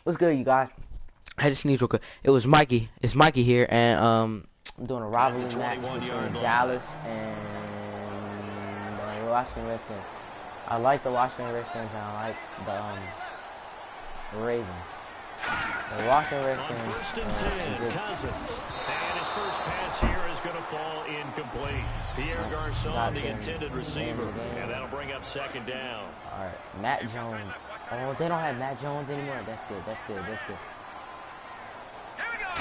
What's good, you guys? I just sneeze real quick. It was Mikey. It's Mikey here, and I'm doing a rivalry match between Dallas and the Washington Redskins. I like the Washington Redskins, and I like the Ravens. The Washington Redskins. First and 10, Cousins. And his first pass here is going to fall incomplete. Pierre Garçon, the intended receiver, and that'll bring up second down. All right, Matt Jones. Oh, they don't have Matt Jones anymore. That's good. That's good. That's good.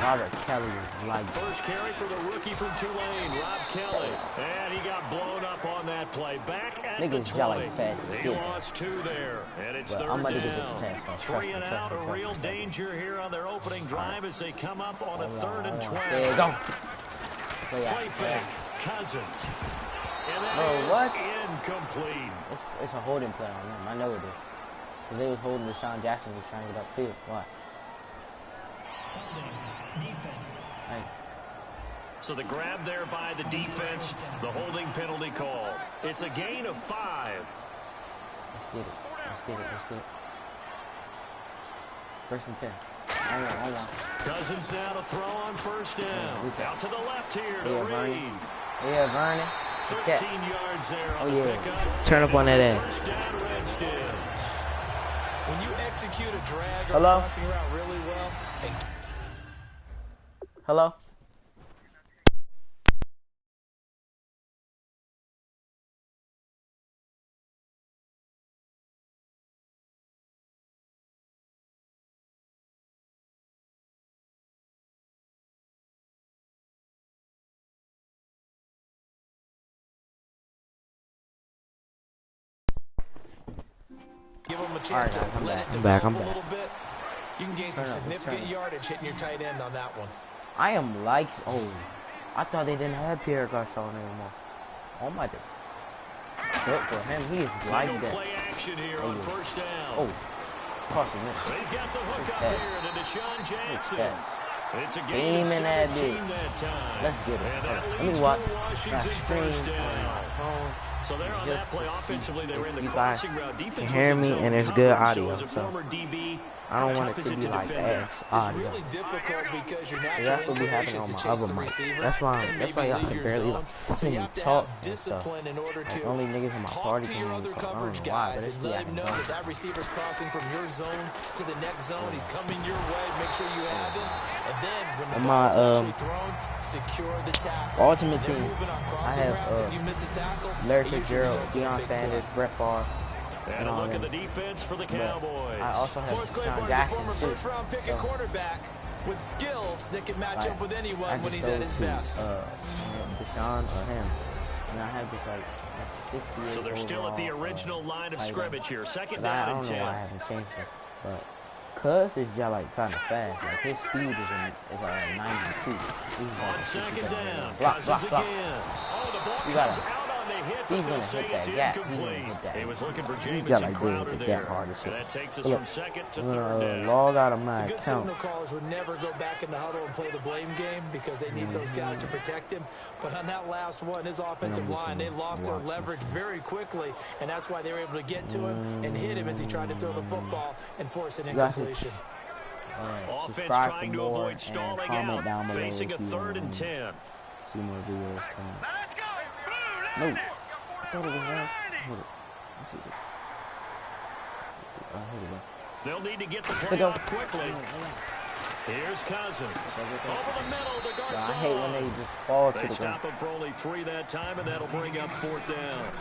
Robert Kelly is like first carry for the rookie from Tulane, Rob Kelly, and he got blown up on that play. Back at the 20. Like fast he lost 2 there, and it's third down. 3 and out, a real danger here on their opening drive as they come up on a 3rd and 12. There you go. Play fake, Cousins, and that is incomplete. It's a holding play on them. I know it is. Because they was holding Deshaun Jackson was trying to get upfield. Why? Defense. Hey. So the grab there by the defense, the holding penalty called. It's a gain of 5. Let's get it. Let's get it. Let's get it. First and 10. Hold on. Cousins now to throw on first down. Out to the left here to Reed. Yeah, Vernon. 13 yards there on the pickup. Turn up on that end. First down, Redskins. When you execute a drag or Hello? crossing route really well. Hello? Give them a chance to let it develop a little bit. You can gain some significant yardage hitting your tight end on that one. I am like, I thought they didn't have Pierre Garçon anymore. Oh my God. Good for him. He is like that. Play action here on first down. Oh, caution this. He's got the hook up here to Deshaun Jackson. It's a game of that 17 big. that time. Let's get it. Let me watch. Washington first down. So there on that play offensively, they were in the crossing route. Defense hear me and there's good audio. As a former DB, I don't want it to be like ass audio. It's really difficult because your natural That's what be happening on my other mic. That's why y'all can barely talk and stuff. Like, only niggas in my party can really talk. I don't know why, but it's let him know that receiver's crossing from your zone to the next zone. He's coming your way. Make sure you have him. And then when the ball's actually thrown, secure the tackle. Ultimate team. I have Larry Fitzgerald, Deion Sanders, Brett Favre. And a look at the defense for the Cowboys. I also have Deshaun Jackson, former first-round pick and quarterback with skills that can match up with anyone when he's at his best. Deshaun or him. And I have this like 68. So they're still at the original line of scrimmage here. Second I down and don't know 10. why I haven't changed it, but Cuz is just like kind of fast. Like his speed is 92. On second down, block. Cousins again. Oh, the ball comes out on the hit, but they'll say it's incomplete. He was looking for Jamison Crowder there. And that takes us from second to third down. Log out of my Good account. signal callers would never go back in the huddle and play the blame game because they need those guys to protect him. But on that last one, his offensive line, they lost their leverage very quickly, and that's why they were able to get to him and hit him as he tried to throw the football and force an incompletion. Offense trying to avoid stalling out, facing a 3rd and 10. See more videos coming. No, I thought it was last. They'll need to get the play off quickly. Here's Cousins. Over the middle to Garçon. I hate when they just fall to the ground. They stop him for only 3 that time, and that'll bring up 4th down.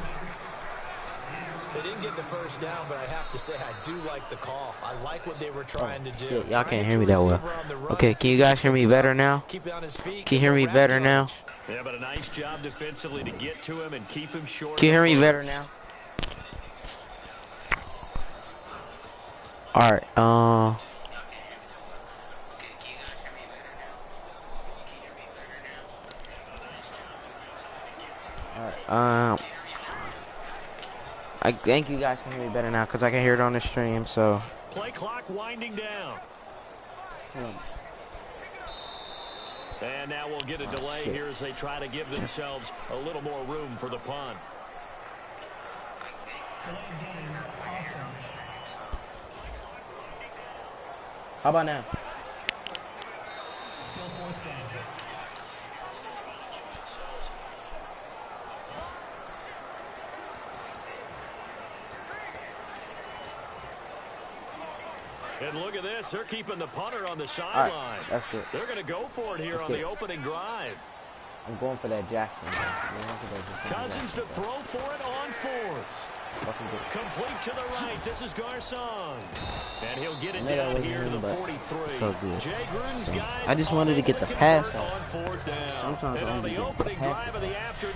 They didn't get the first down, but I have to say I do like the call. I like what they were trying to do. Y'all can't hear me that well. Okay, can you guys hear me better now? Can you hear me better now? Yeah, but a nice job defensively to get to him and keep him short. Can you hear me better now? All right. I think you guys can hear me better now because I can hear it on the stream. So. Play clock winding down. And now we'll get a delay here as they try to give themselves a little more room for the punt. How about now? Still fourth down. And look at this. They're keeping the punter on the sideline. Right, that's good. They're going to go for it here on the opening drive. I'm going for that Jackson. Cousins to throw for it on fourth. Complete to the right. This is Garcon. And he'll get it down here to the 43. So good. Jay Gruden's guys I just wanted to get the pass out. Sometimes I only get the pass out.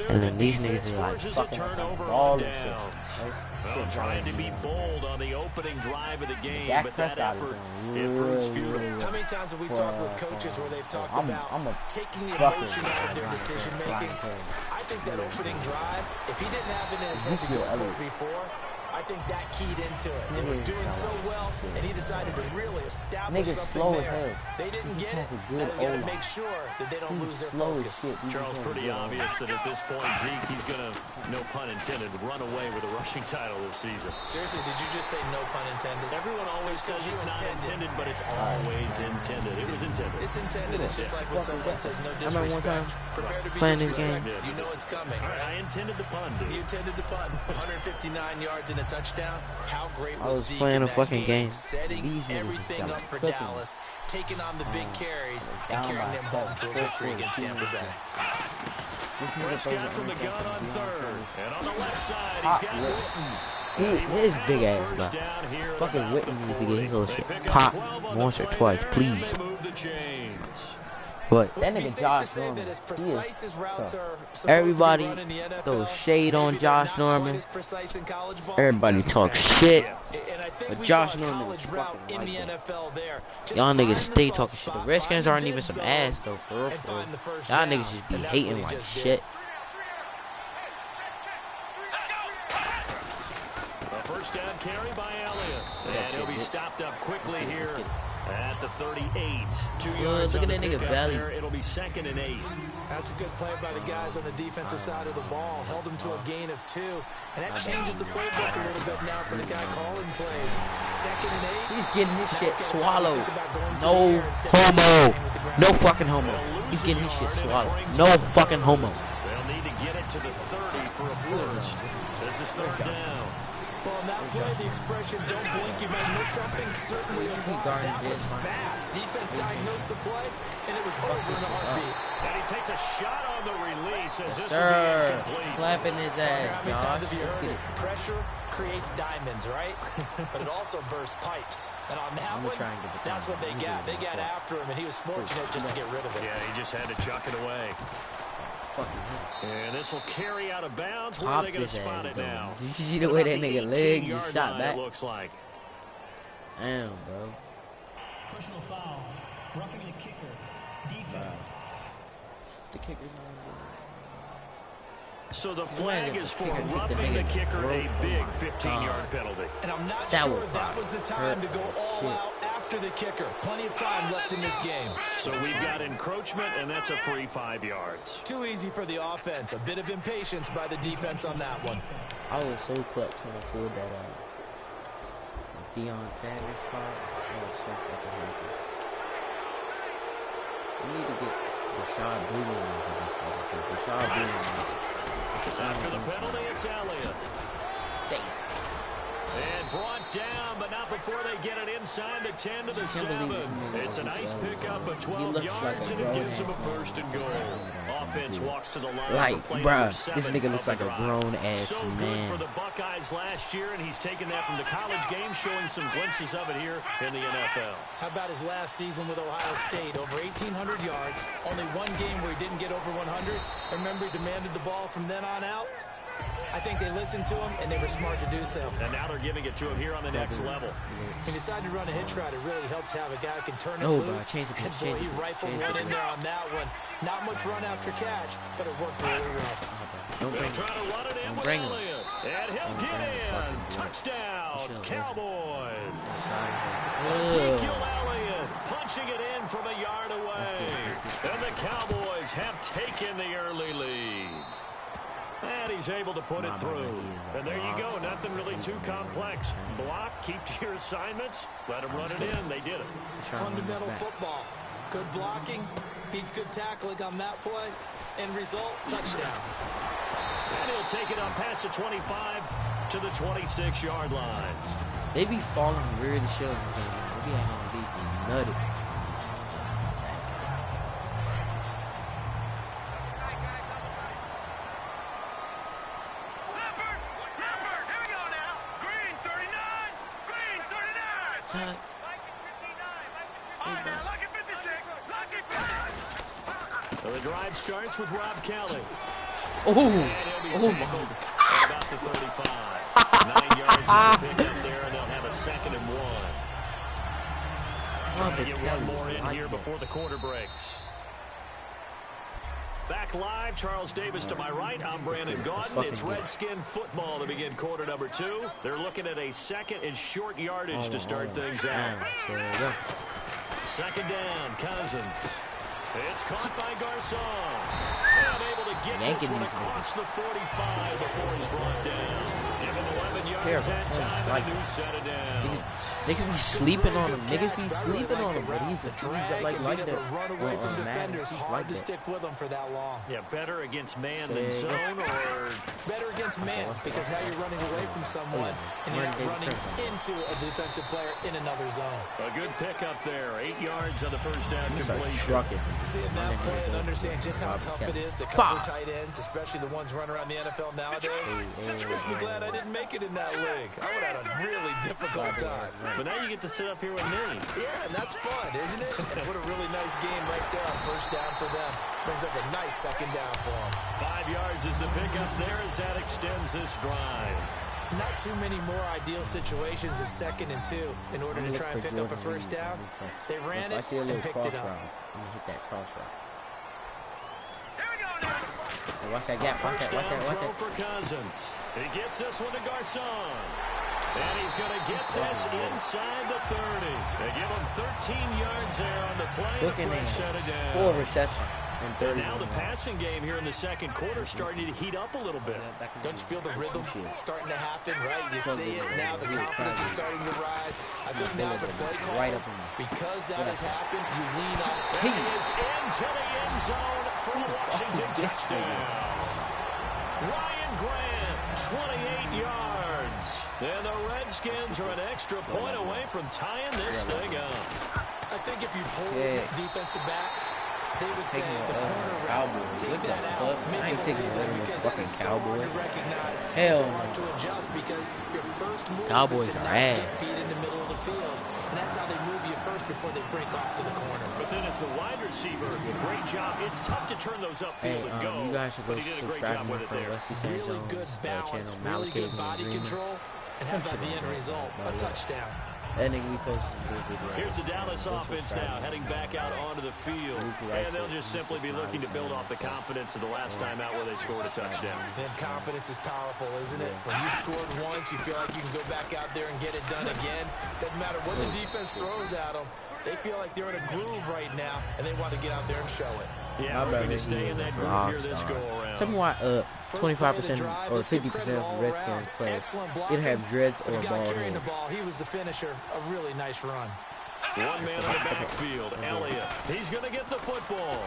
And then these niggas are like fucking ball and shit. Well, trying to be bold on the opening drive of the game, but that effort, it proves futile. How many times have we talked with coaches where they've talked about taking the emotion out of their decision making? I think that opening drive, if he didn't have it in his head to go for it before, I think that keyed into it. They were doing so well, and he decided to really establish something there. They didn't get it. Now they got to make sure that they don't lose their focus. Charles, pretty obvious that at this point, Zeke, he's going to, no pun intended, run away with a rushing title this season. Seriously, did you just say no pun intended? Everyone always says it's not intended, but it's always intended. It was intended. It's intended. It's just like when someone says no disrespect. Prepare to be disrespected. You know it's coming. I intended the pun, dude. You intended the pun. 159 yards in a touchdown. How great was Zeke playing in a that fucking game. Setting everything up for Dallas, taking on the big carries, and carrying them home to a victory against Tampa Bay. Prescott from the gun on third. And on the left side, he's got Witten. His big ass, bro. Fucking Witten needs to get his little shit popped once or twice, please. But that nigga Josh Norman, he is tough. Everybody throw shade on Josh Norman. Everybody talk shit. But Josh Norman is fucking like that. Y'all niggas stay talking shit. The Redskins aren't even some ass though, for real, for real. Y'all niggas just be hating like shit. A first down carry by Elliott. And he'll be stopped up quickly here at the 38. 2 yards. Look at that nigga belly. It'll be 2nd and 8. That's a good play by the guys on the defensive side of the ball. Held him to a gain of 2. And that changes the playbook a little bit now for the guy calling plays. 2nd and 8. He's getting his shit swallowed. No homo. No fucking homo. He's getting his shit swallowed. No fucking homo. They'll need to get it to the 30 for a first. This is 3rd down. Well, in that play, the expression, don't blink, you might miss something, certainly applied. That was fast. Defense diagnosed the play, and it was over in a heartbeat. And he takes a shot on the release as this will be incomplete. Clapping his ass, How many times have you heard it? Pressure creates diamonds, right? But it also bursts pipes. And on that one, that's what they got. They got after him, and he was fortunate just to get rid of it. Yeah, he just had to chuck it away. And this will carry out of bounds. Where are they going to spot it now? Did you see the way that nigga leg just shot back? It looks like. Damn, bro. Personal foul. Roughing the kicker. Defense. The kicker's not good. So the flag is for roughing the kicker, a big 15-yard penalty. And I'm not sure that was the time to go all out after the kicker. Plenty of time left in this game. So we've got encroachment, and that's a free 5 yards. Too easy for the offense. A bit of impatience by the defense on that one. I was so clutch when I pulled that Deion Sanders card. I was so fucking happy. We need to get Rashad Breeland into this one. Rashad Breeland. After the penalty, it's Elliott. And brought down, but not before they get it inside the 10 to the 7. It's a nice pickup of 12 yards, and it gives them a 1st and goal. Offense walks to the line. Like, bruh, this nigga looks like a grown-ass so man. Good for the Buckeyes last year, and he's taken that from the college game, showing some glimpses of it here in the NFL. How about his last season with Ohio State? Over 1,800 yards. Only one game where he didn't get over 100. Remember, he demanded the ball from then on out. I think they listened to him, and they were smart to do so. And now they're giving it to him here on the next level. He decided to run a hitch route. It really helps to have a guy who can turn it loose. And boy, he rifled one in there on that one. Not much run after catch, but it worked really well. Don't bring him. And he'll get in. Touchdown, Cowboys. Ezekiel Elliott punching it in from a yard away. And the Cowboys have taken the early lead. And he's able to put it through. And there you go. Nothing really too complex. Block, keep to your assignments, let them run it in. They did it. Fundamental football. Good blocking beats good tackling on that play. End result, touchdown. And he'll take it up past the 25 to the 26-yard line. They be falling really short. They be acting like they nutty. So the drive starts with Rob Kelly. Oh my. About the 35. 9 yards is the pickup there, and they'll have a 2nd and 1. Trying to get one more in here before the quarter breaks. Back live, Charles Davis to my right. I'm Brandon Gaudin. It's Redskin football to begin quarter number 2. They're looking at a 2nd and short yardage to start things out. 2nd down, Cousins. It's caught by Garcon. Unable to get this one across the 45 before he's brought down. Give him 11 yards that time, and a new set of downs. Niggas be sleeping on him. Niggas be sleeping on him, but he's like that. Run away from defenders. He's Hard like to that. stick with him for that long. Yeah, better against man than zone, or better against man, because now you're running away from someone and you're not running into a defensive player in another zone. A good pickup there. 8 yards on the first down completion. Trucking. Seeing that play and understand just how tough it is to cover tight ends, especially the ones running around the NFL nowadays. Makes me glad I didn't make it in that league. I would have had a really difficult time. But now you get to sit up here with me. Yeah, and that's fun, isn't it? And what a really nice game right there on first down for them. Brings up a nice 2nd down for them. 5 yards is the pickup there as that extends this drive. Not too many more ideal situations at 2nd and 2 in order to try and pick up a first down. They ran it and picked it up. I'm gonna hit that cross route. Watch that gap. Watch that. For Cousins. He gets this one to Garcon. And he's going to get this inside the 30. They give him 13 yards there on the play. Look at that. 4 receptions. And now the passing game here in the second quarter starting to heat up a little bit. Don't you feel the rhythm starting to happen, right? You see it now. The confidence is starting to rise. I think now's a play call. Because that has happened, you lean on. He is into the end zone for a Washington touchdown. Ryan Grant, 28 yards. And the Redskins are an extra point away from tying this thing up. I think if you pull defensive backs, they would say the corner route, take that out, make it illegal, because that is so hard to recognize. Hell so hard to adjust because your first move Cowboys is to are not ass. get beat in the middle of the field. And that's how they move you first before they break off to the corner. But then as the wide receiver, great job. It's tough to turn those upfield and go. You guys should go but he did a great subscribe job to me with it for there. Wesley St. Really Jones good balance, channel, really good body control. And how about the end result? A touchdown. That nigga we posted a good video. Here's the Dallas offense now heading back out onto the field. And they'll just simply be looking to build off the confidence of the last time out where they scored a touchdown. And confidence is powerful, isn't it? When you scored once, you feel like you can go back out there and get it done again. Doesn't matter what the defense throws at them. They feel like they're in a groove right now, and they want to get out there and show it. Yeah, we're going to stay in that groove here this go-around. Tell me why 25% or 50% of the Redskins players either have dreads or a bald head. The ball, he was the finisher. A really nice run. One man in the backfield, Elliott. He's going to get the football.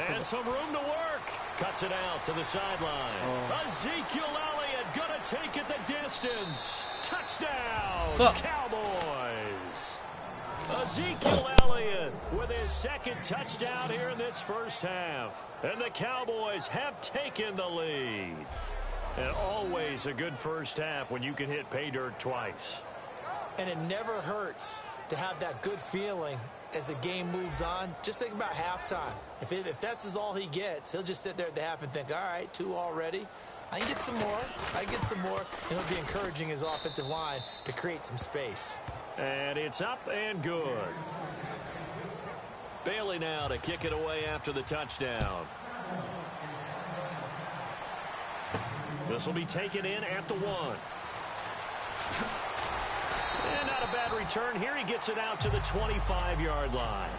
And some room to work. Cuts it out to the sideline. Ezekiel Elliott going to take it the distance. Touchdown, Cowboys. Ezekiel Elliott with his 2nd touchdown here in this first half. And the Cowboys have taken the lead. And always a good first half when you can hit pay dirt twice. And it never hurts to have that good feeling as the game moves on. Just think about halftime. If that's all he gets, he'll just sit there at the half and think, all right, 2 already. I can get some more. I can get some more. And he'll be encouraging his offensive line to create some space. And it's up and good. Bailey now to kick it away after the touchdown. This will be taken in at the 1. And not a bad return here. He gets it out to the 25-yard line.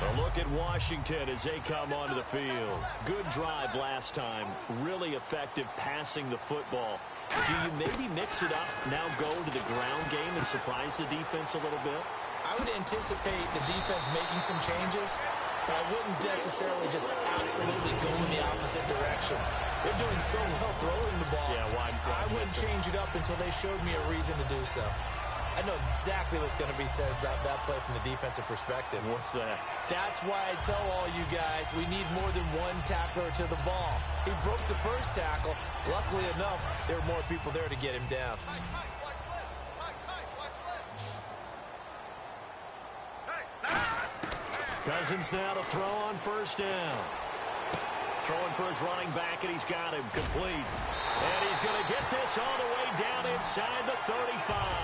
A look at Washington as they come onto the field. Good drive last time. Really effective passing the football. Do you maybe mix it up, now go to the ground game and surprise the defense a little bit? I would anticipate the defense making some changes, but I wouldn't necessarily just absolutely go in the opposite direction. They're doing so well throwing the ball. Yeah, why I wouldn't change it up until they showed me a reason to do so. I know exactly what's going to be said about that play from the defensive perspective. What's that? That's why I tell all you guys we need more than one tackler to the ball. He broke the first tackle. Luckily enough, there were more people there to get him down. Cousins now to throw on first down. Throwing for his running back, and he's got him complete. And he's going to get this all the way down inside the 35.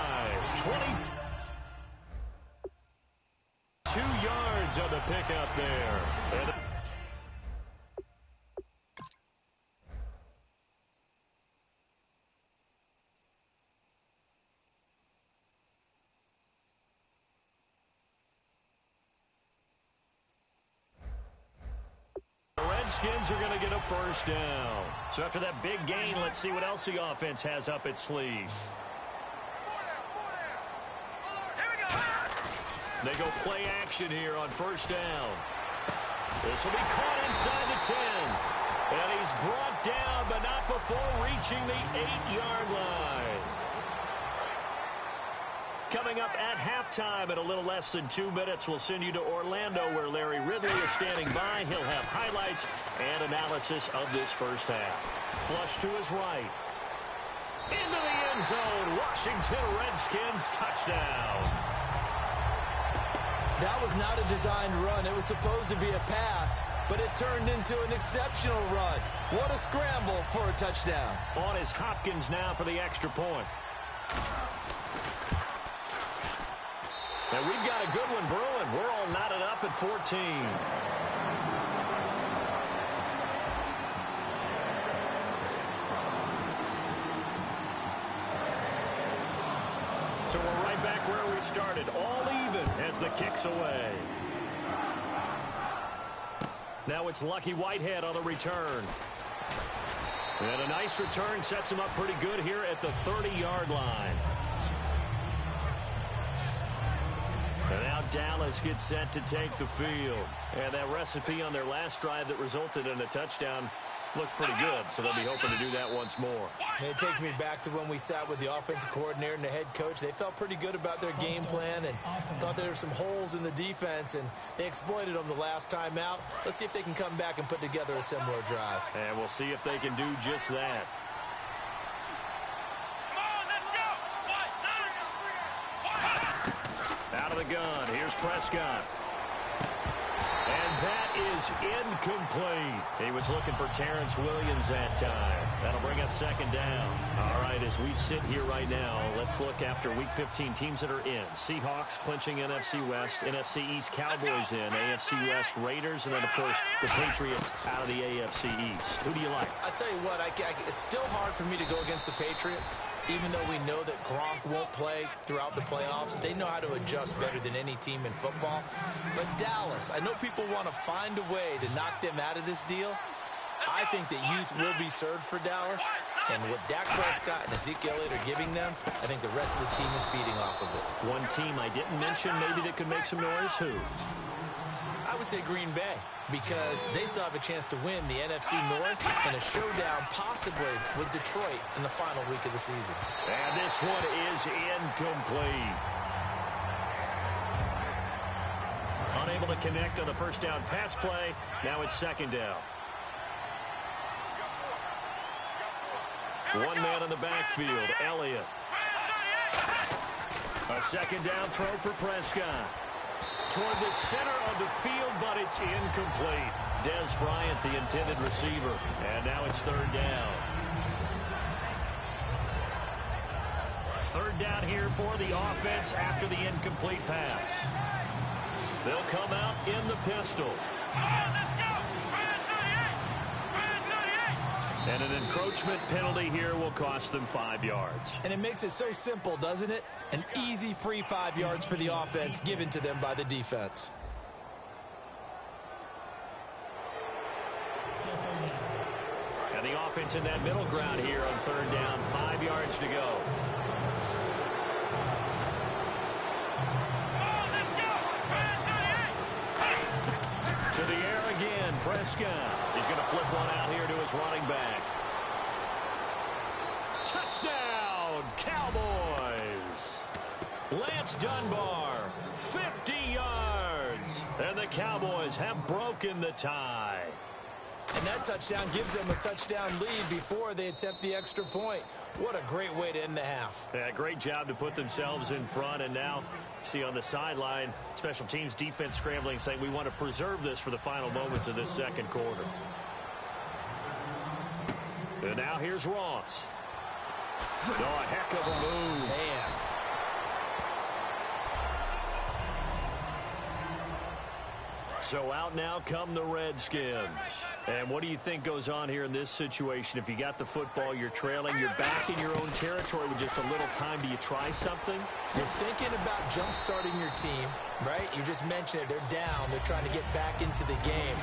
22 yards on the pickup there. And the Redskins are going to get a first down. So after that big gain, let's see what else the offense has up its sleeve. They go play action here on first down. This will be caught inside the 10. And he's brought down, but not before reaching the 8-yard line. Coming up at halftime in a little less than 2 minutes, we'll send you to Orlando where Larry Ridley is standing by. He'll have highlights and analysis of this first half. Flush to his right. Into the end zone. Washington Redskins touchdown. That was not a designed run. It was supposed to be a pass, but it turned into an exceptional run. What a scramble for a touchdown. On is Hopkins now for the extra point. And we've got a good one brewing. We're all knotted up at 14. So we're right back where we started. All even as the kick's away. Now it's Lucky Whitehead on the return. And a nice return sets him up pretty good here at the 30-yard line. And now Dallas gets set to take the field. And that recipe on their last drive that resulted in a touchdown looked pretty good, so they'll be hoping to do that once more. And it takes me back to when we sat with the offensive coordinator and the head coach. They felt pretty good about their game plan and thought there were some holes in the defense, and they exploited them the last time out. Let's see if they can come back and put together a similar drive. And we'll see if they can do just that. Out of the gun, here's Prescott. And that is incomplete. He was looking for Terrence Williams that time. That'll bring up second down. All right, as we sit here right now, let's look after Week 15 teams that are in. Seahawks clinching NFC West, NFC East Cowboys in, AFC West Raiders, and then, of course, the Patriots out of the AFC East. Who do you like? I tell you what, it's still hard for me to go against the Patriots. Even though we know that Gronk won't play throughout the playoffs, they know how to adjust better than any team in football. But Dallas, I know people want to find a way to knock them out of this deal. I think that youth will be served for Dallas. And what Dak Prescott and Ezekiel Elliott are giving them, I think the rest of the team is feeding off of it. One team I didn't mention maybe that could make some noise, who? I would say Green Bay, because they still have a chance to win the NFC North and a showdown possibly with Detroit in the final week of the season. And this one is incomplete. Unable to connect on the first down pass play. Now it's second down. One man in the backfield, Elliott. A second down throw for Prescott. Toward the center of the field, but it's incomplete. Dez Bryant, the intended receiver. And now it's third down. Third down here for the offense after the incomplete pass. They'll come out in the pistol. And an encroachment penalty here will cost them 5 yards. And it makes it so simple, doesn't it? An easy free 5 yards for the offense given to them by the defense. Still third down. And the offense in that middle ground here on third down. 5 yards to go. To the air again, Prescott. He's going to flip one out here to his running back. Touchdown, Cowboys. Lance Dunbar, 50 yards. And the Cowboys have broken the tie. And that touchdown gives them a touchdown lead before they attempt the extra point. What a great way to end the half. Yeah, great job to put themselves in front. And now, see on the sideline, special teams defense scrambling, saying we want to preserve this for the final moments of this second quarter. And now here's Ross. Oh, a heck of a move. Man. So out now come the Redskins. And what do you think goes on here in this situation? If you got the football, you're trailing, you're back in your own territory with just a little time. Do you try something? You're thinking about jump-starting your team, right? You just mentioned it. They're down. They're trying to get back into the game.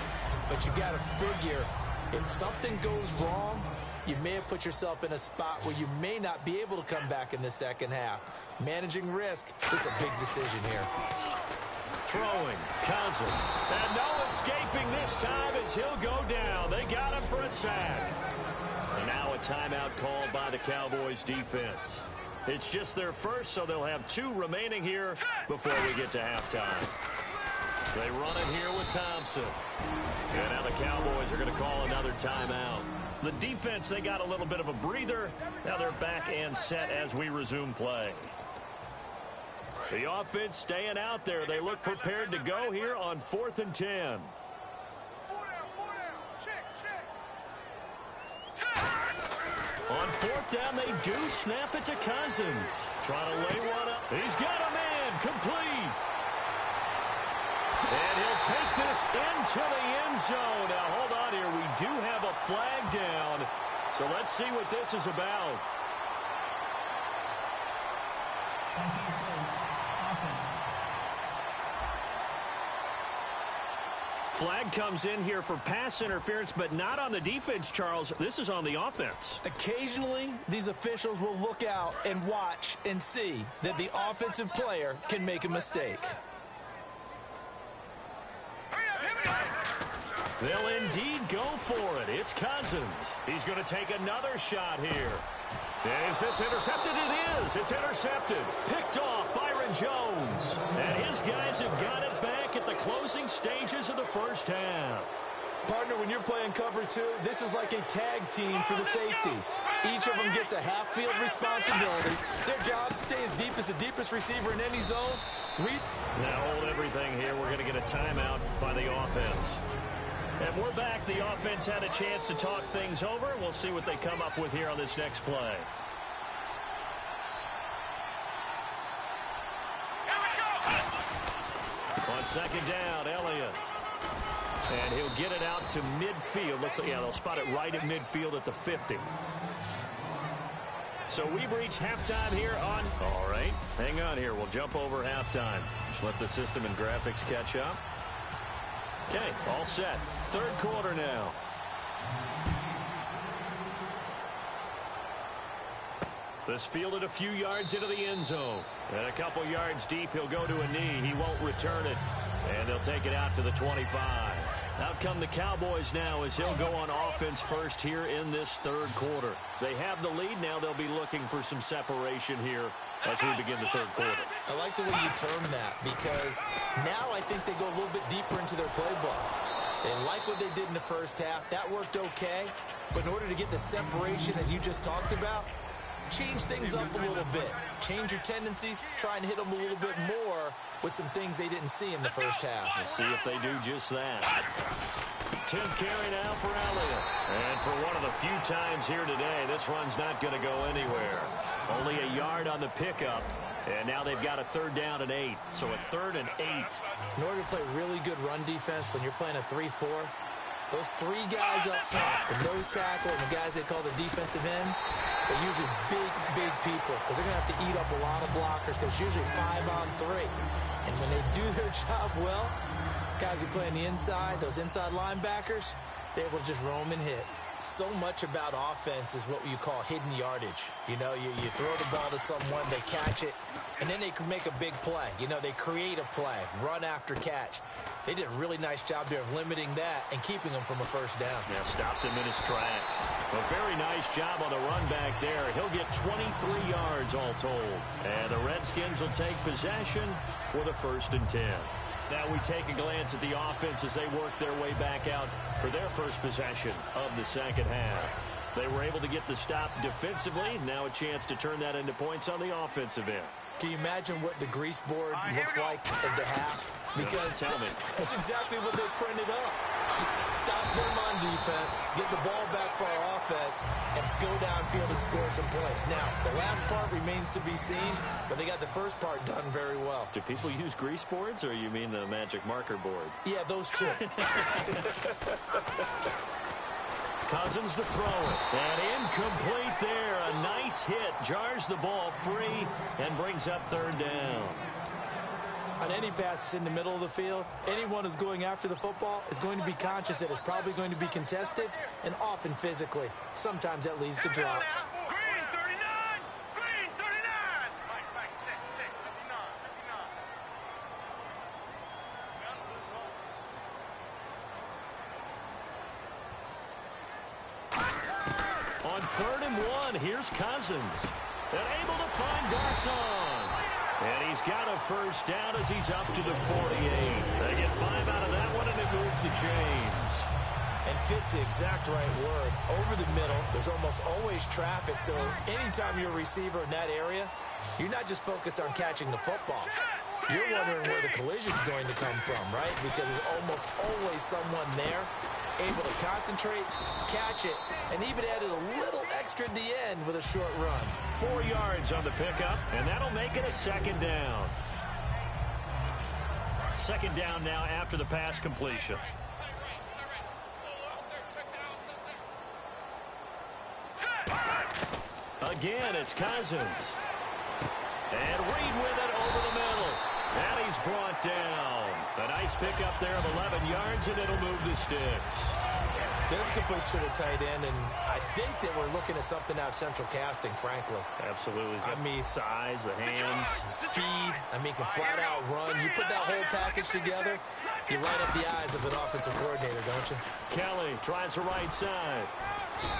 But you got to figure, if something goes wrong, you may have put yourself in a spot where you may not be able to come back in the second half. Managing risk is a big decision here. Throwing, Cousins. And no escaping this time as he'll go down. They got him for a sack. And now a timeout called by the Cowboys defense. It's just their first, so they'll have 2 remaining here before we get to halftime. They run it here with Thompson. And now the Cowboys are going to call another timeout. The defense, they got a little bit of a breather. Now they're back and set as we resume play. The offense staying out there. They look prepared to go here on 4th and 10. On 4th down, they do snap it to Cousins. Trying to lay one up. He's got a man complete. And he'll take this into the end zone. Now, hold on here. We do have a flag down. So let's see what this is about. Pass interference. Offense. Flag comes in here for pass interference, but not on the defense, Charles. This is on the offense. Occasionally, these officials will look out and watch and see that the offensive player can make a mistake. They'll indeed go for it. It's Cousins. He's going to take another shot here. Is this intercepted? It is. It's intercepted. Picked off Byron Jones. And his guys have got it back at the closing stages of the first half. Partner, when you're playing cover 2, this is like a tag team for the safeties. Each of them gets a half-field responsibility. Their job, stay as deep as the deepest receiver in any zone. Now hold everything here. We're going to get a timeout by the offense. And we're back. The offense had a chance to talk things over. We'll see what they come up with here on this next play. On 2nd down, Elliott. And he'll get it out to midfield. Looks like, yeah, they'll spot it right at midfield at the 50. So we've reached halftime here on... All right, hang on here. We'll jump over halftime. Just let the system and graphics catch up. Okay, all set. 3rd quarter now. This fielded a few yards into the end zone. And a couple yards deep, he'll go to a knee. He won't return it. And they'll take it out to the 25. Out come the Cowboys now as he'll go on offense first here in this 3rd quarter. They have the lead. Now they'll be looking for some separation here as we begin the 3rd quarter. I like the way you term that because now I think they go a little bit deeper into their playbook. They like what they did in the first half. That worked okay. But in order to get the separation that you just talked about, change things up a little bit. Change your tendencies. Try and hit them a little bit more with some things they didn't see in the first half. We'll see if they do just that. 10th carry now for Elliott. And for one of the few times here today, this run's not going to go anywhere. Only a yard on the pickup. And now they've got a 3rd down and 8. So a 3rd and 8. In order to play really good run defense when you're playing a 3-4, those 3 guys up front, the nose tackle and the guys they call the defensive ends, they're usually big people because they're going to have to eat up a lot of blockers because it's usually 5-on-3. And when they do their job well, guys who play on the inside, those inside linebackers, They're able to just roam and hit. So much about offense is what you call hidden yardage. You know, you throw the ball to someone, they catch it, and then they can make a big play. You know, they create a play, run after catch. They did a really nice job there of limiting that and keeping him from a first down. Yeah, stopped him in his tracks. A very nice job on the run back there. He'll get 23 yards all told. And the Redskins will take possession with a 1st and 10. Now we take a glance at the offense as they work their way back out for their first possession of the second half. They were able to get the stop defensively. Now a chance to turn that into points on the offensive end. Can you imagine what the grease board looks like at the half? Because tell me. That's exactly what they printed up. Stop them on defense, get the ball back for our offense, and go downfield and score some points. Now, the last part remains to be seen, but they got the first part done very well. Do people use grease boards, or you mean the magic marker boards? Yeah, those two. Cousins to throw it. And incomplete there. A nice hit. Jars the ball free and brings up 3rd down. On any passes in the middle of the field, anyone who's going after the football is going to be conscious that it's probably going to be contested and often physically. Sometimes that leads to drops. Green 39! Green 39! Mike, check. 59. On 3rd and 1, here's Cousins. And able to find Garcon. And he's got a first down as he's up to the 48. They get 5 out of that one, and it moves the chains. And fits the exact right word. Over the middle, there's almost always traffic, so anytime you're a receiver in that area, you're not just focused on catching the football. You're wondering where the collision's going to come from, right? Because there's almost always someone there able to concentrate, catch it, and even added a little extra at the end with a short run. 4 yards on the pickup, and that'll make it a 2nd down. 2nd down now after the pass completion. Again, it's Cousins. And Reed with it over the middle. And he's brought down. A nice pickup there of 11 yards, and it'll move the sticks. There's a push to the tight end, and I think that we're looking at something out of central casting, frankly. Absolutely. I mean, size, the hands. Speed. I mean, can flat out run. You put that whole package together, you light up the eyes of an offensive coordinator, don't you? Kelly tries the right side.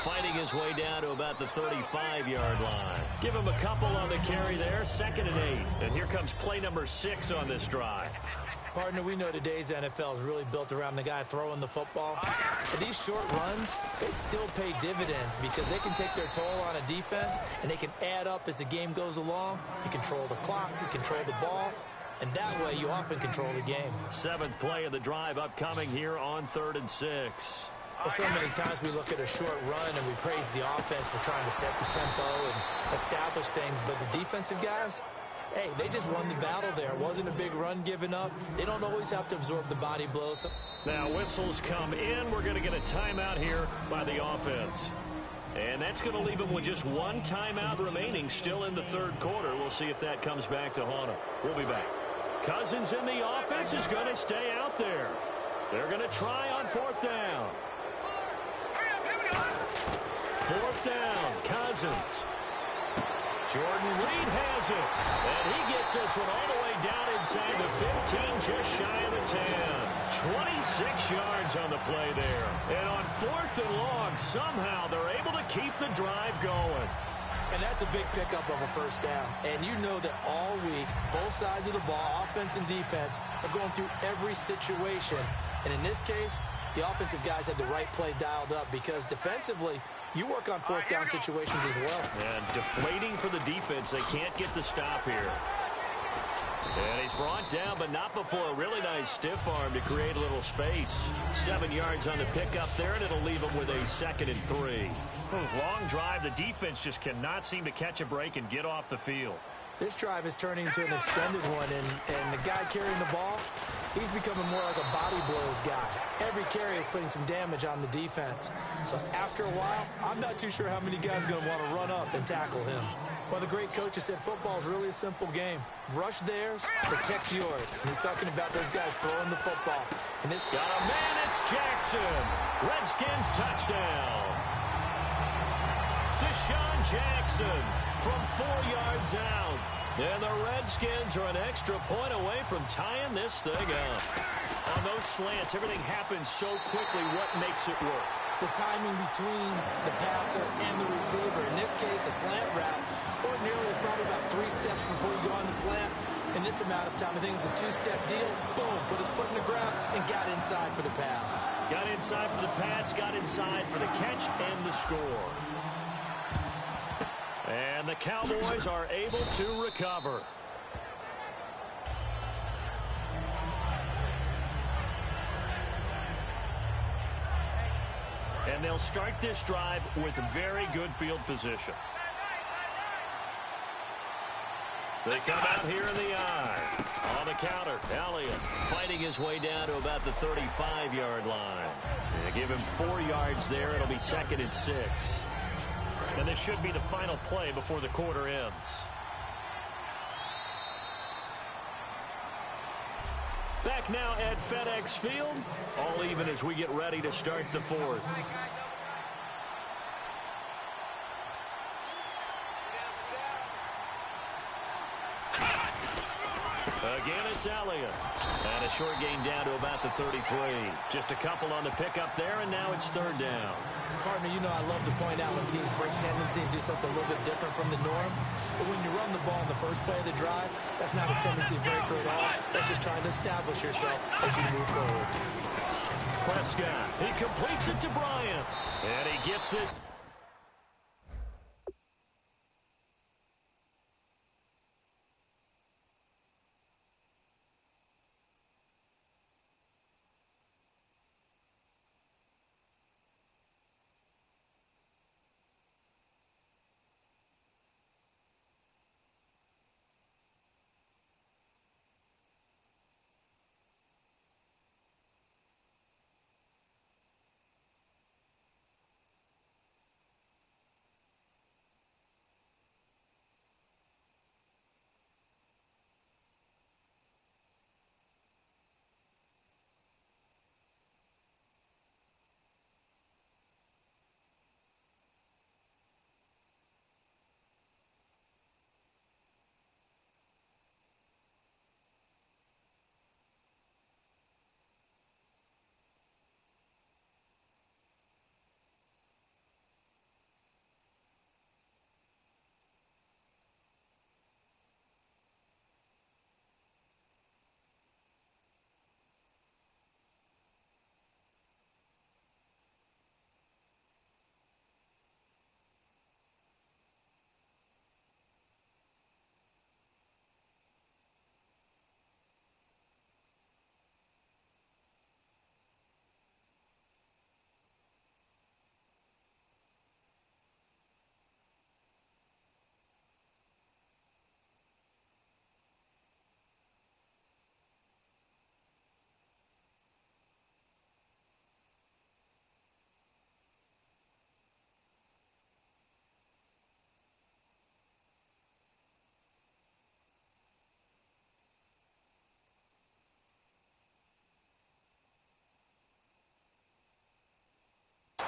Fighting his way down to about the 35-yard line. Give him a couple on the carry there. 2nd and 8. And here comes play number 6 on this drive. Partner, we know today's NFL is really built around the guy throwing the football. But these short runs, they still pay dividends because they can take their toll on a defense, and they can add up as the game goes along. You control the clock, you control the ball, and that way you often control the game. 7th play of the drive upcoming here on 3rd and 6. Well, so many times we look at a short run and we praise the offense for trying to set the tempo and establish things, but the defensive guys, hey, they just won the battle there. It wasn't a big run given up. They don't always have to absorb the body blows. Now whistles come in. We're going to get a timeout here by the offense. And that's going to leave them with just 1 timeout remaining still in the 3rd quarter. We'll see if that comes back to haunt them. We'll be back. Cousins in the offense is going to stay out there. They're going to try on 4th down. 4th down, Cousins. Jordan Reed has it. And he gets this one all the way down inside the 15, just shy of the 10. 26 yards on the play there. And on 4th and long, somehow they're able to keep the drive going. And that's a big pickup of a first down. And you know that all week, both sides of the ball, offense and defense, are going through every situation. And in this case, the offensive guys had the right play dialed up because defensively, you work on 4th down situations as well. And deflating for the defense. They can't get the stop here. And he's brought down, but not before a really nice stiff arm to create a little space. 7 yards on the pickup there, and it'll leave him with a 2nd and 3. Long drive. The defense just cannot seem to catch a break and get off the field. This drive is turning into an extended one, and the guy carrying the ball, he's becoming more like a body blows guy. Every carry is putting some damage on the defense. So after a while, I'm not too sure how many guys are going to want to run up and tackle him. Well, the great coach has said football is really a simple game. Rush theirs, protect yours. And he's talking about those guys throwing the football. And this got a man, it's Jackson. Redskins touchdown. Deshaun Jackson from 4 yards out. And the Redskins are an extra point away from tying this thing up. On those slants, everything happens so quickly. What makes it work? The timing between the passer and the receiver. In this case, a slant route ordinarily is probably about 3 steps before you go on the slant. In this amount of time, I think it was a 2-step deal. Boom, put his foot in the ground and got inside for the pass. Got inside for the pass, got inside for the catch and the score. And the Cowboys are able to recover. And they'll start this drive with very good field position. They come out here in the eye. On the counter, Elliott fighting his way down to about the 35-yard line. They give him 4 yards there. It'll be 2nd and 6. And this should be the final play before the quarter ends. Back now at FedEx Field. All even as we get ready to start the 4th. Again, it's Elliott. And a short gain down to about the 33. Just a couple on the pickup there, and now it's 3rd down. Partner, you know I love to point out when teams break tendency and do something a little bit different from the norm. But when you run the ball in the first play of the drive, that's not a tendency breaker at all. That's just trying to establish yourself as you move forward. Prescott, he completes it to Bryant. And he gets this.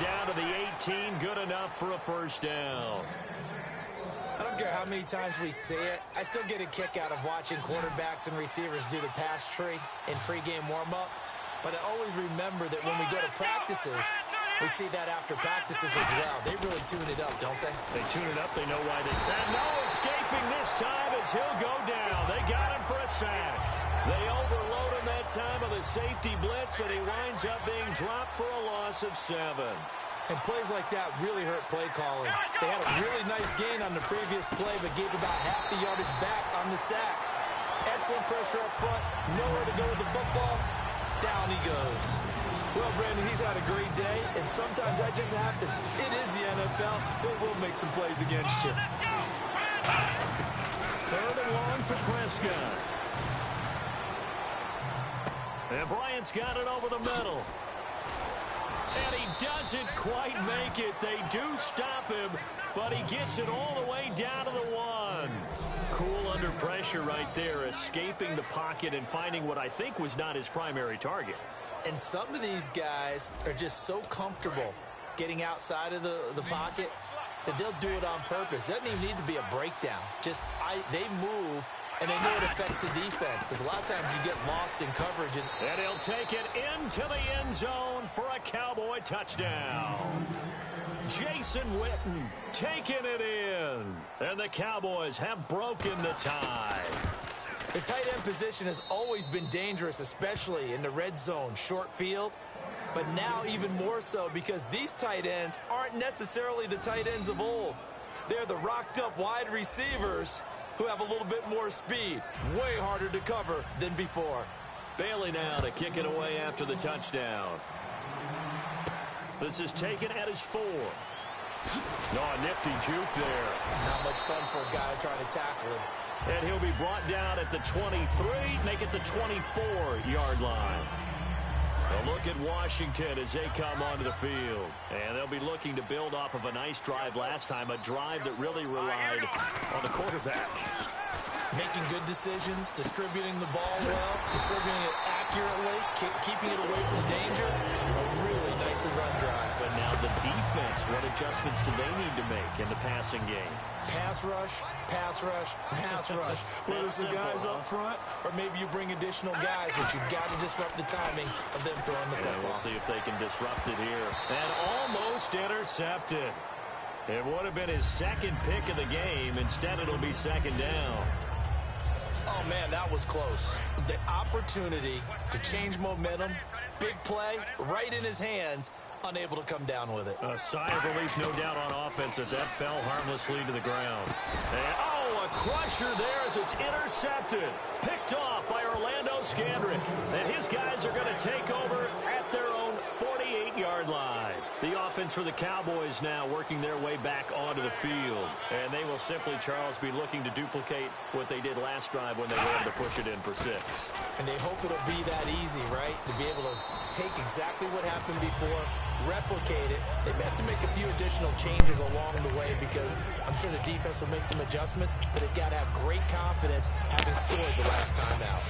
Down to the 18, good enough for a 1st down. I don't care how many times we say it, I still get a kick out of watching quarterbacks and receivers do the pass tree in pregame warm-up. But I always remember that when we go to practices, we see that after practices as well. They really tune it up, don't they? They tune it up. They know why they can. No escaping this time as he'll go down. They got him for a sack. They overload him that time with a safety blitz, and he winds up being dropped for a loss of 7. And plays like that really hurt play calling. They had a really nice gain on the previous play, but gave about half the yardage back on the sack. Excellent pressure up front. Nowhere to go with the football. Down he goes. Well, Brandon, he's had a great day, and sometimes that just happens. It is the NFL. They will make some plays against you. 3rd and for Prescott. And Bryant's got it over the middle. And he doesn't quite make it. They do stop him, but he gets it all the way down to the 1. Cool under pressure right there, escaping the pocket and finding what I think was not his primary target. And some of these guys are just so comfortable getting outside of the pocket that they'll do it on purpose. It doesn't even need to be a breakdown. They move, and they know it affects the defense, because a lot of times you get lost in coverage. And he'll take it into the end zone for a Cowboy touchdown. Jason Witten taking it in. And the Cowboys have broken the tie. The tight end position has always been dangerous, especially in the red zone, short field. But now even more so, because these tight ends aren't necessarily the tight ends of old. They're the rocked-up wide receivers who have a little bit more speed. Way harder to cover than before. Bailey now to kick it away after the touchdown. This is taken at his 4. Oh, a nifty juke there. Not much fun for a guy trying to tackle him. And he'll be brought down at the 23, make it the 24-yard line. A look at Washington as they come onto the field. And they'll be looking to build off of a nice drive last time, a drive that really relied on the quarterback. Making good decisions, distributing the ball well, distributing it accurately, keeping it away from danger. A really nicely run drive. But now the defense, what adjustments do they need to make in the passing game? Pass rush, pass rush, pass rush. Whether it's the guys up front or maybe you bring additional guys, but you've got to disrupt the timing of them throwing the football. We'll see if they can disrupt it here. And almost intercepted. It would have been his second pick of the game. Instead, it'll be second down. Oh, man, that was close. The opportunity to change momentum, big play, right in his hands, unable to come down with it. A sigh of relief, no doubt, on offense that fell harmlessly to the ground. And, oh, a crusher there as it's intercepted. Picked off by Orlando Scandrick. And his guys are going to take over at their own 48-yard line. The offense for the Cowboys now working their way back onto the field. And they will simply, Charles, be looking to duplicate what they did last drive when they were able to push it in for 6. And they hope it'll be that easy, right? To be able to take exactly what happened before, replicate it. They may have to make a few additional changes along the way, because I'm sure the defense will make some adjustments, but they've got to have great confidence having scored the last time out.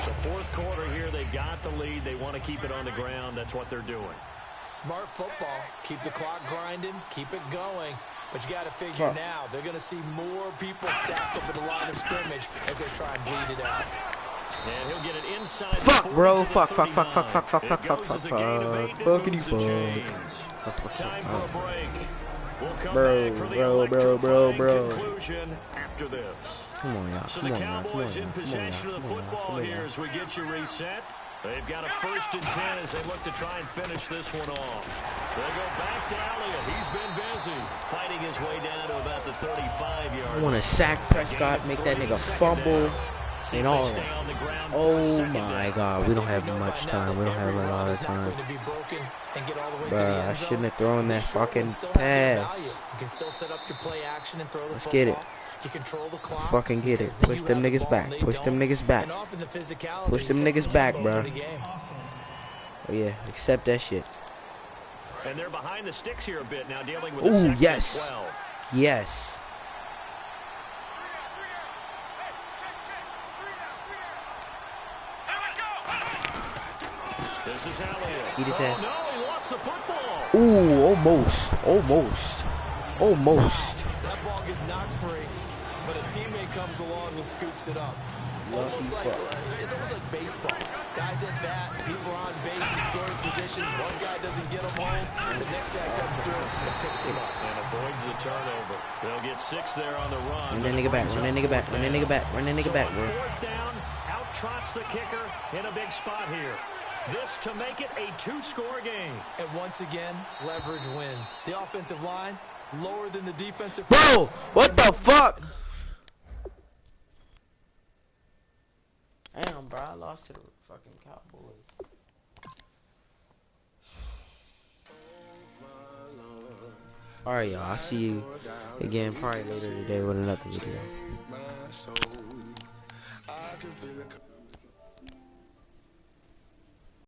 The fourth quarter here, they've got the lead. They want to keep it on the ground. That's what they're doing. Smart football. Keep the clock grinding. Keep it going. But you got to figure now, they're going to see more people stacked up at the line of scrimmage as they try and bleed it out. And he'll get it inside. Fuck, bro. Fuck. Fuck. Time for a break. We'll come back for the electrifying conclusion after this. Come on, y'all. So the Cowboys in possession of the football here as we get you reset. They've got a 1st and 10 as they look to try and finish this one off. They'll go back to Elliott. He's been busy fighting his way down to about the 35-yard. I want to sack Prescott, make that nigga fumble, and all of that. Oh my God, we don't have much time. We don't have a lot of time. Bruh, I shouldn't have thrown that fucking pass. You can still set up your play action and throw the Let's get it. You control the clock. Let's fucking get it. Push them niggas back. Push them niggas back. Push them niggas back, bro. Oh yeah, accept that shit. And they're behind the sticks here a bit now, dealing with a second yes. 12. Yes. This is Elliott. He just has. No, he lost the football. Ooh, almost. Almost. Almost. That ball gets knocked free, but a teammate comes along and scoops it up. It's almost like baseball. Guys at bat, people are on base in scoring position. One guy doesn't get them home, the next guy comes through and picks him up. And avoids the turnover. They'll get 6 there on the run. Run that nigga back. Run that nigga back. Run that nigga back. Run that nigga back, bro. 4th down, out trots the kicker in a big spot here. This to make it a 2-score game. And once again, leverage wins. The offensive line lower than the defensive. Bro, what the fuck? Damn, bro, I lost to the fucking Cowboys. Alright, y'all, I'll see you again probably later today with another video. can feel it.